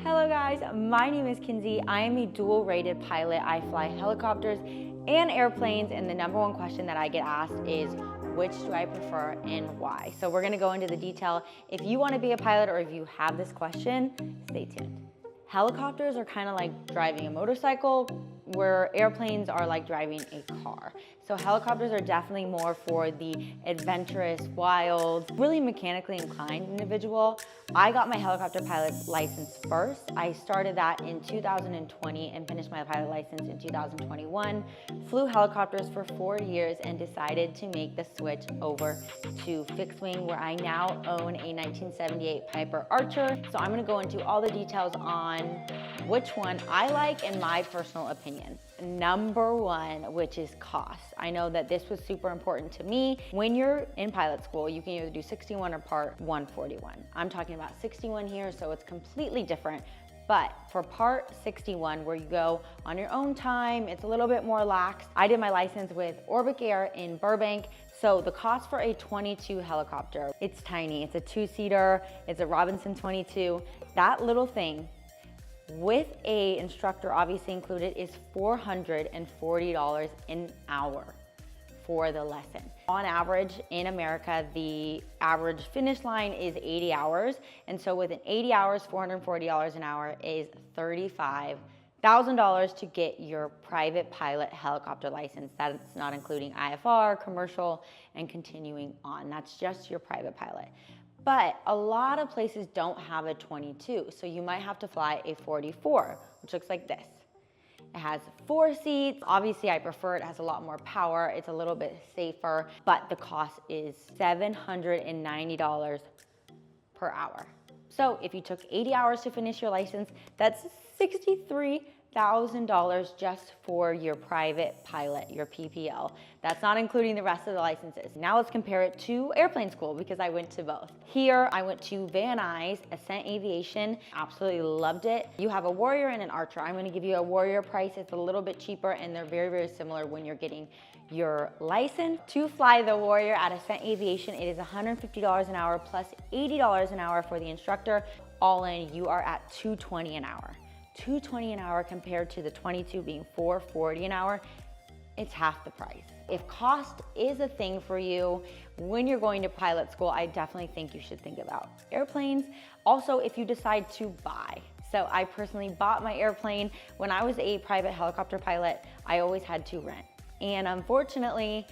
Hello guys, my name is Kinsey. I am a dual rated pilot. I fly helicopters and airplanes, and the number one question that I get asked is, which do I prefer and why? So we're gonna go into the detail. If you wanna be a pilot or if you have this question, stay tuned. Helicopters are kind of like driving a motorcycle, where airplanes are like driving a car. So helicopters are definitely more for the adventurous, wild, really mechanically inclined individual. I got my helicopter pilot's license first. I started that in 2020 and finished my pilot license in 2021. Flew helicopters for 4 years and decided to make the switch over to fixed wing, where I now own a 1978 Piper Archer. So I'm gonna go into all the details on which one I like and my personal opinion. Number one, which is cost. I know that this was super important to me. When you're in pilot school, you can either do 61 or Part 141. I'm talking about 61 here, so it's completely different. But for Part 61, where you go on your own time, it's a little bit more lax. I did my license with Orbic Air in Burbank. So the cost for a 22 helicopter, it's tiny. It's a 2-seater, it's a Robinson 22. That little thing, with a instructor obviously included, is $440 an hour for the lesson. On average in America, the average finish line is 80 hours. And so with an 80 hours, $440 an hour is $35,000 to get your private pilot helicopter license. That's not including IFR, commercial, and continuing on. That's just your private pilot. But a lot of places don't have a 22, so you might have to fly a 44, which looks like this. It has 4 seats. Obviously, I prefer it. It has a lot more power. It's a little bit safer, but the cost is $790 per hour. So if you took 80 hours to finish your license, that's $63,000 just for your private pilot, your PPL. That's not including the rest of the licenses. Now let's compare it to airplane school, because I went to both. Here, I went to Van Nuys, Ascent Aviation. Absolutely loved it. You have a Warrior and an Archer. I'm gonna give you a Warrior price. It's a little bit cheaper, and they're very, very similar when you're getting your license. To fly the Warrior at Ascent Aviation, it is $150 an hour plus $80 an hour for the instructor. All in, you are at $220 an hour. $220 an hour compared to the 22 being $440 an hour, it's half the price. If cost is a thing for you when you're going to pilot school, I definitely think you should think about airplanes. Also, if you decide to buy. So I personally bought my airplane. When I was a private helicopter pilot, I always had to rent. And unfortunately,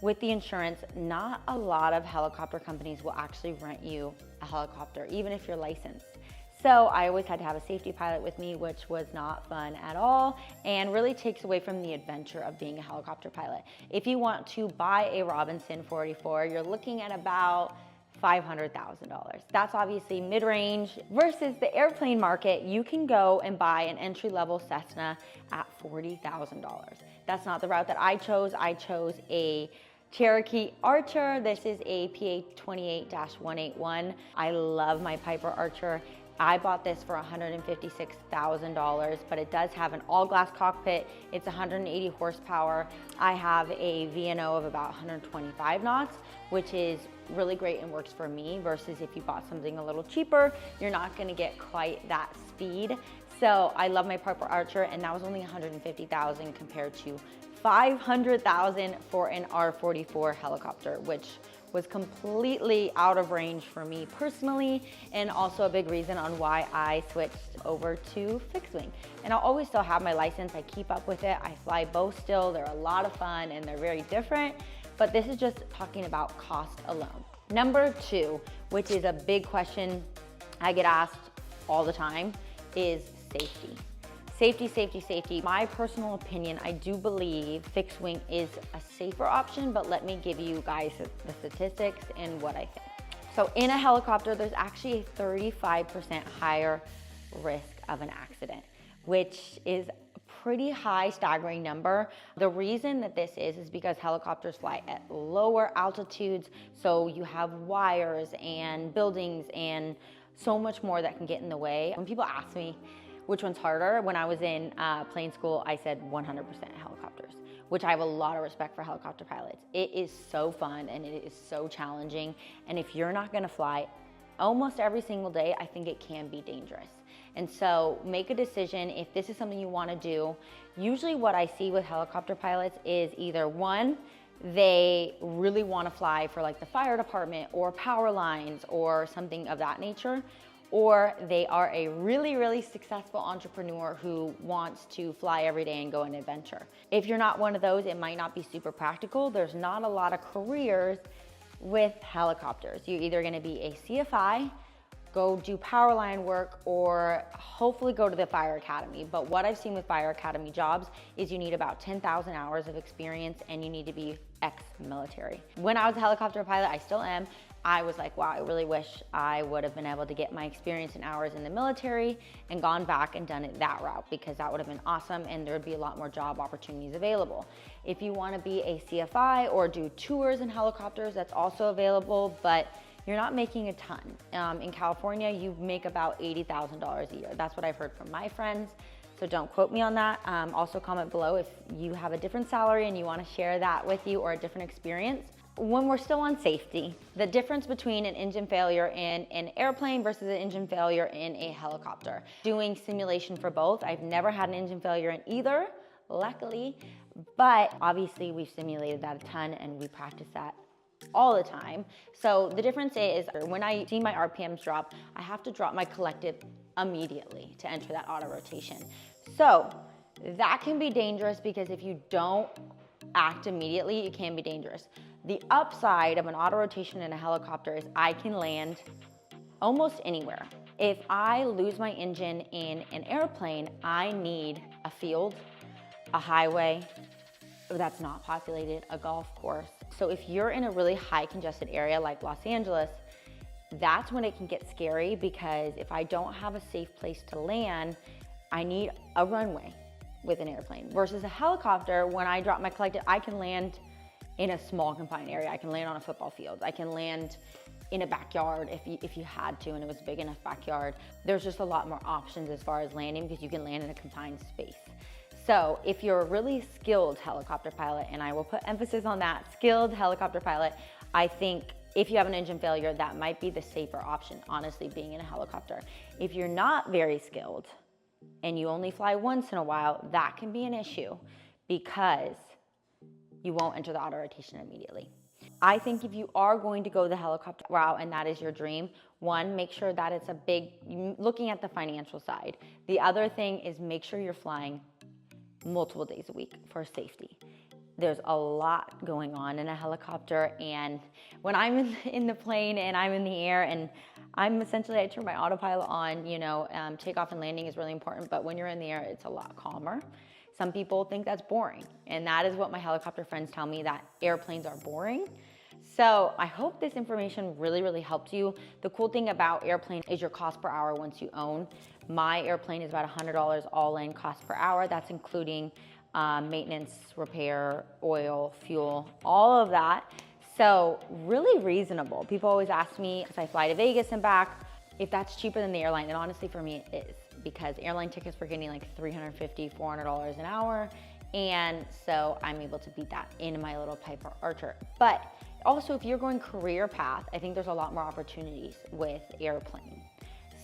with the insurance, not a lot of helicopter companies will actually rent you a helicopter, even if you're licensed. So I always had to have a safety pilot with me, which was not fun at all and really takes away from the adventure of being a helicopter pilot. If you want to buy a Robinson 44, you're looking at about $500,000. That's obviously mid-range. Versus the airplane market, you can go and buy an entry-level Cessna at $40,000. That's not the route that I chose. I chose a Cherokee Archer. This is a PA-28-181. I love my Piper Archer. I bought this for $156,000, but it does have an all-glass cockpit. It's 180 horsepower. I have a VNO of about 125 knots, which is really great and works for me, versus if you bought something a little cheaper, you're not gonna get quite that speed. So I love my Piper Archer, and that was only $150,000 compared to $500,000 for an R-44 helicopter, which was completely out of range for me personally, and also a big reason on why I switched over to fixed wing. And I'll always still have my license. I keep up with it. I fly both still. They're a lot of fun and they're very different, but this is just talking about cost alone. Number 2, which is a big question I get asked all the time, is safety. Safety, safety, safety. My personal opinion, I do believe fixed wing is a safer option, but let me give you guys the statistics and what I think. So in a helicopter, there's actually a 35% higher risk of an accident, which is a pretty high, staggering number. The reason that this is because helicopters fly at lower altitudes, so you have wires and buildings and so much more that can get in the way. When people ask me, which one's harder? When I was in plane school, I said 100% helicopters, which I have a lot of respect for helicopter pilots. It is so fun and it is so challenging. And if you're not gonna fly almost every single day, I think it can be dangerous. And so make a decision if this is something you want to do. Usually what I see with helicopter pilots is either one, they really want to fly for like the fire department or power lines or something of that nature, or they are a really, really successful entrepreneur who wants to fly every day and go on an adventure. If you're not one of those, it might not be super practical. There's not a lot of careers with helicopters. You're either going to be a CFI, go do power line work, or hopefully go to the fire academy. But what I've seen with fire academy jobs is you need about 10,000 hours of experience and you need to be ex-military. When I was a helicopter pilot, I still am, I was like, wow, I really wish I would have been able to get my experience and hours in the military and gone back and done it that route, because that would have been awesome and there would be a lot more job opportunities available. If you want to be a CFI or do tours in helicopters, that's also available, but you're not making a ton. In California, you make about $80,000 a year. That's what I've heard from my friends, so don't quote me on that. Also comment below if you have a different salary and you want to share that with you or a different experience. When we're still on safety, the difference between an engine failure in an airplane versus an engine failure in a helicopter. Doing simulation for both, I've never had an engine failure in either, luckily, but obviously we've simulated that a ton and we practice that all the time. So the difference is when I see my RPMs drop, I have to drop my collective immediately to enter that auto rotation. So that can be dangerous because if you don't act immediately, it can be dangerous. The upside of an auto rotation in a helicopter is I can land almost anywhere. If I lose my engine in an airplane, I need a field, a highway that's not populated, a golf course. So if you're in a really high congested area like Los Angeles, that's when it can get scary, because if I don't have a safe place to land, I need a runway with an airplane. Versus a helicopter, when I drop my collective, I can land in a small confined area. I can land on a football field. I can land in a backyard if you had to and it was a big enough backyard. There's just a lot more options as far as landing because you can land in a confined space. So if you're a really skilled helicopter pilot, and I will put emphasis on that, skilled helicopter pilot, I think if you have an engine failure, that might be the safer option, honestly, being in a helicopter. If you're not very skilled and you only fly once in a while, that can be an issue because you won't enter the auto rotation immediately. I think if you are going to go the helicopter route and that is your dream, one, make sure that it's looking at the financial side. The other thing is make sure you're flying multiple days a week for safety. There's a lot going on in a helicopter, and when I'm in the plane and I'm in the air and I turn my autopilot on, takeoff and landing is really important, but when you're in the air, it's a lot calmer. Some people think that's boring, and that is what my helicopter friends tell me, that airplanes are boring. So I hope this information really, really helped you. The cool thing about airplane is your cost per hour once you own. My airplane is about $100 all in cost per hour. That's including maintenance, repair, oil, fuel, all of that. So really reasonable. People always ask me, because I fly to Vegas and back, if that's cheaper than the airline. And honestly, for me, it is, because airline tickets were getting like $350, $400 an hour. And so I'm able to beat that in my little Piper Archer. But also, if you're going career path, I think there's a lot more opportunities with airplane.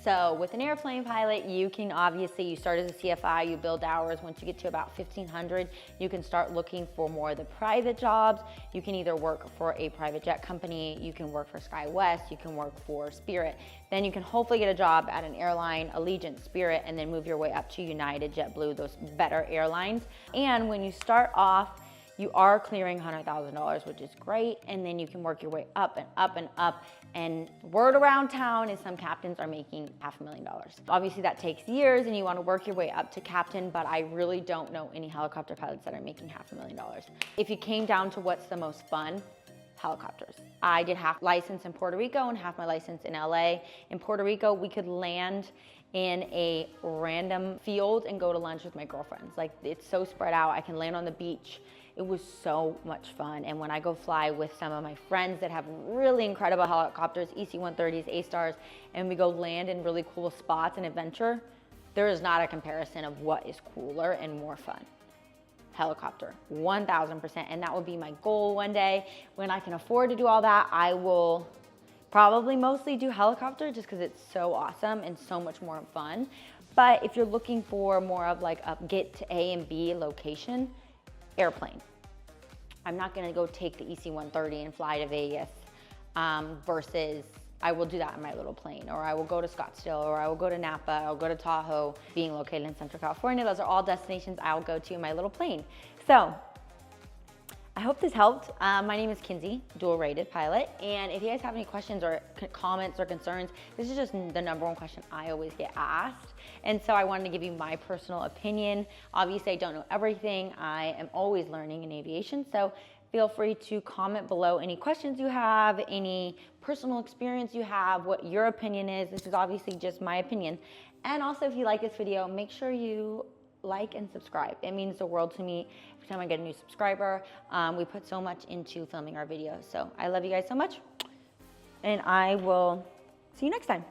So with an airplane pilot, you can obviously, you start as a CFI, you build hours. Once you get to about 1,500, you can start looking for more of the private jobs. You can either work for a private jet company, you can work for SkyWest, you can work for Spirit. Then you can hopefully get a job at an airline, Allegiant, Spirit, and then move your way up to United, JetBlue, those better airlines. And when you start off, you are clearing $100,000, which is great, and then you can work your way up and up and up. And word around town is some captains are making $500,000. Obviously that takes years and you want to work your way up to captain, but I really don't know any helicopter pilots that are making $500,000. If you came down to what's the most fun, helicopters. I did half license in Puerto Rico and half my license in LA. In Puerto Rico, we could land in a random field and go to lunch with my girlfriends. Like, it's so spread out. I can land on the beach. It was so much fun. And when I go fly with some of my friends that have really incredible helicopters, EC-130s, A-Stars, and we go land in really cool spots and adventure, there is not a comparison of what is cooler and more fun. Helicopter, 1000%. And that will be my goal one day. When I can afford to do all that, I will probably mostly do helicopter just because it's so awesome and so much more fun. But if you're looking for more of like a get to A and B location, airplane. I'm not gonna go take the EC-130 and fly to Vegas versus I will do that in my little plane, or I will go to Scottsdale, or I will go to Napa, I'll go to Tahoe, being located in Central California. Those are all destinations I'll go to in my little plane. So I hope this helped. My name is Kinsey, dual rated pilot. And if you guys have any questions or comments or concerns, this is just the number one question I always get asked. And so I wanted to give you my personal opinion. Obviously, I don't know everything. I am always learning in aviation. So feel free to comment below any questions you have, any personal experience you have, what your opinion is. This is obviously just my opinion. And also, if you like this video, make sure you like and subscribe. It means the world to me every time I get a new subscriber. We put so much into filming our videos. So I love you guys so much, and I will see you next time.